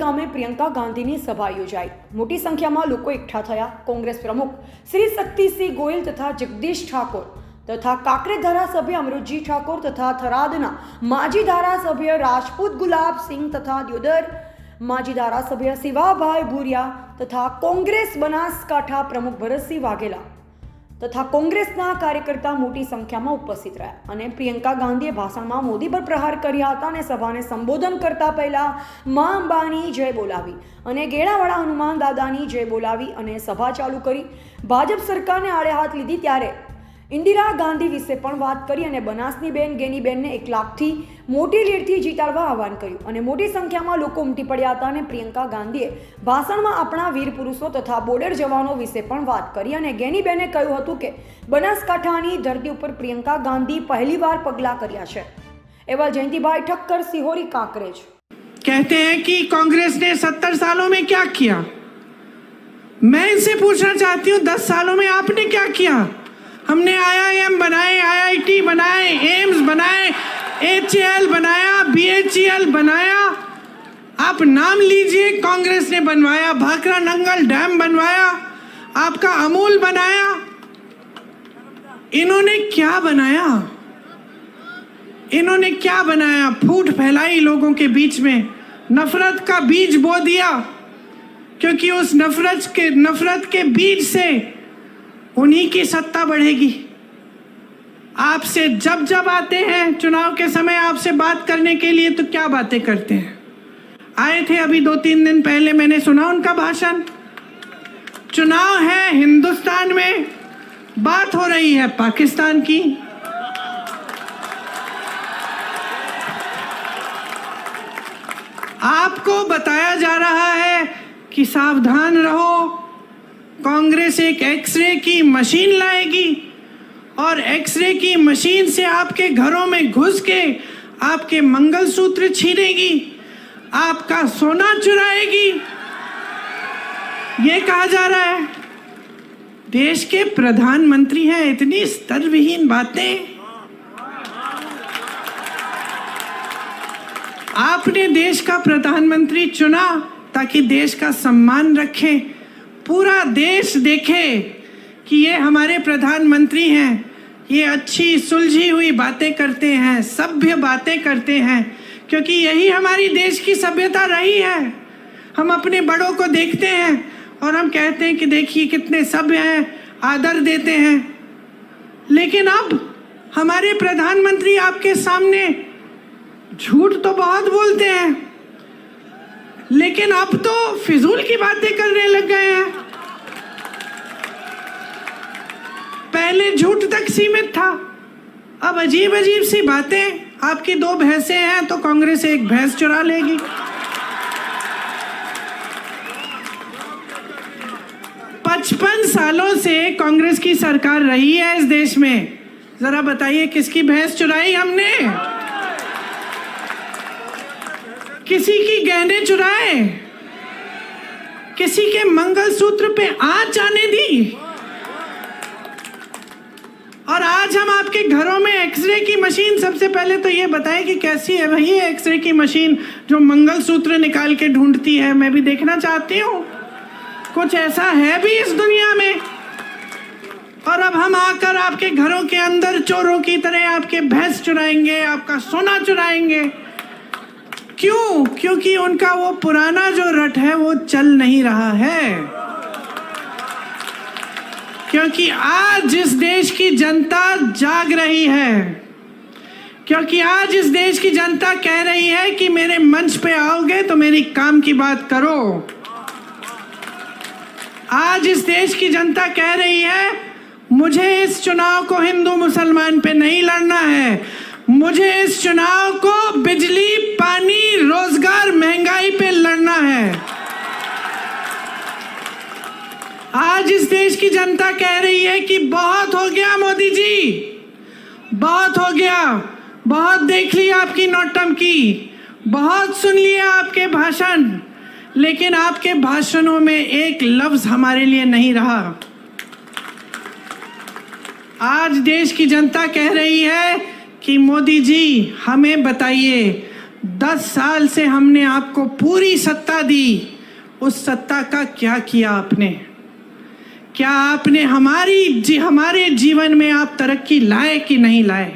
ગામે પ્રિયંકા ગાંધીની સભા યોજાઈ। મોટી સંખ્યામાં લોકો એકઠા થયા। કોંગ્રેસ પ્રમુખ શ્રી શક્તિસિંહ ગોયલ તથા જગદીશ ઠાકોર तथा काकरे धारासभ्य अमृतजी ठाकुर तथा थरादना माजी धारासभ्य राजपूत गुलाब सिंह तथा दियोदर माजी धारासभ्य शिवाभाई भूरिया तथा कांग्रेस बनासकांठा प्रमुख भरतसिंह वाघेला तथा कांग्रेसना कार्यकर्ता मोटी संख्या में उपस्थित रह्या अने प्रियंका गांधीए भाषण में मोदी पर प्रहार कर्या हता अने सभाने संबोधन करता पहला मां अंबानी जय बोलावी अने गेड़ावाड़ा हनुमान दादानी जय बोलावी अने सभा चालू करी। भाजप सरकारने आड़े हाथ लीधी त्यारे इंदिरा गांधी विषे पण वात करी अने बनासनी बेन गेनीबेनने 1 लाखथी मोटी लीडथी जीताडवा आह्वान कर्युं अने मोटी संख्यामां लोको उमटी पड्या हता अने प्रियंका गांधीए भाषणमां आपणा वीर पुरुषो तथा बोर्डर जवानो विषे पण वात करी अने गेनीबेने कह्युं हतुं के बनासकांठानी धरती उपर प्रियंका गांधी पहलीवार पगला कर्या छे। एवा जयंतीभाई ठक्कर, सिहोरी, कांकरेज। कहते हैं कि कांग्रेस ने 70 सालों में क्या किया। मैं इनसे पूछना चाहती हूँ 10 सालों में आपने क्या किया? हमने IIM बनाए, IIT बनाए, एम्स बनाए, HAL बनाया, BHEL बनाया। आप नाम लीजिए, कांग्रेस ने बनवाया। भाखरा नंगल डैम बनवाया, आपका अमूल बनाया। इन्होंने क्या बनाया? इन्होंने क्या बनाया? फूट फैलाई लोगों के बीच में, नफरत का बीज बो दिया, क्योंकि उस नफरत के बीज से उन्हीं की सत्ता बढ़ेगी। आपसे जब आते हैं चुनाव के समय आपसे बात करने के लिए तो क्या बातें करते हैं। आए थे अभी 2-3 दिन पहले, मैंने सुना उनका भाषण। चुनाव है हिंदुस्तान में, बात हो रही है पाकिस्तान की। आपको बताया जा रहा है कि सावधान रहो, कांग्रेस एक एक्सरे की मशीन लाएगी और एक्सरे की मशीन से आपके घरों में घुस के आपके मंगलसूत्र छीनेगी, आपका सोना चुराएगी। ये कहा जा रहा है। देश के प्रधानमंत्री हैं, इतनी स्तरविहीन बातें। आपने देश का प्रधानमंत्री चुना ताकि देश का सम्मान रखें, पूरा देश देखे कि ये हमारे प्रधानमंत्री हैं, ये अच्छी सुलझी हुई बातें करते हैं, सभ्य बातें करते हैं, क्योंकि यही हमारी देश की सभ्यता रही है। हम अपने बड़ों को देखते हैं और हम कहते हैं कि देखिए कितने सभ्य हैं, आदर देते हैं। लेकिन अब हमारे प्रधानमंत्री आपके सामने झूठ तो बहुत बोलते हैं, लेकिन अब तो फिजूल की बातें करने लग गए हैं। पहले झूठ तक सीमित था, अब अजीब सी बातें। आपकी 2 भैंसें हैं तो कांग्रेस 1 भैंस चुरा लेगी। पचपन सालों से कांग्रेस की सरकार रही है इस देश में। जरा बताइए किसकी भैंस चुराई हमने? किसी की गहने चुराए? किसी के मंगलसूत्र पे आंच आने दी? और आज हम आपके घरों में एक्सरे की मशीन, सबसे पहले तो ये बताएं कि कैसी है भाई ये एक्सरे की मशीन जो मंगलसूत्र निकाल के ढूंढती है। मैं भी देखना चाहती हूँ, कुछ ऐसा है भी इस दुनिया में। और अब हम आकर आपके घरों के अंदर चोरों की तरह आपके भैंस चुराएंगे, आपका सोना चुराएंगे। क्यों? क्योंकि उनका वो पुराना जो रट है वो चल नहीं रहा है। क्योंकि आज इस देश की जनता जाग रही है, क्योंकि आज इस देश की जनता कह रही है कि मेरे मंच पे आओगे तो मेरी काम की बात करो। आज इस देश की जनता कह रही है मुझे इस चुनाव को हिंदू मुसलमान पे नहीं लड़ना है, मुझे इस चुनाव को बिजली, पानी, रोजगार, महंगाई पे लड़ना है। आज इस देश की जनता कह रही है कि बहुत हो गया मोदी जी, बहुत हो गया, बहुत देख लिया आपकी नौटंकी, बहुत सुन लिया आपके भाषण, लेकिन आपके भाषणों में एक लफ्ज हमारे लिए नहीं रहा। आज देश की जनता कह रही है कि मोदी जी हमें बताइए 10 साल से हमने आपको पूरी सत्ता दी, उस सत्ता का क्या किया आपने? क्या आपने हमारे जीवन में आप तरक्की लाए कि नहीं लाए?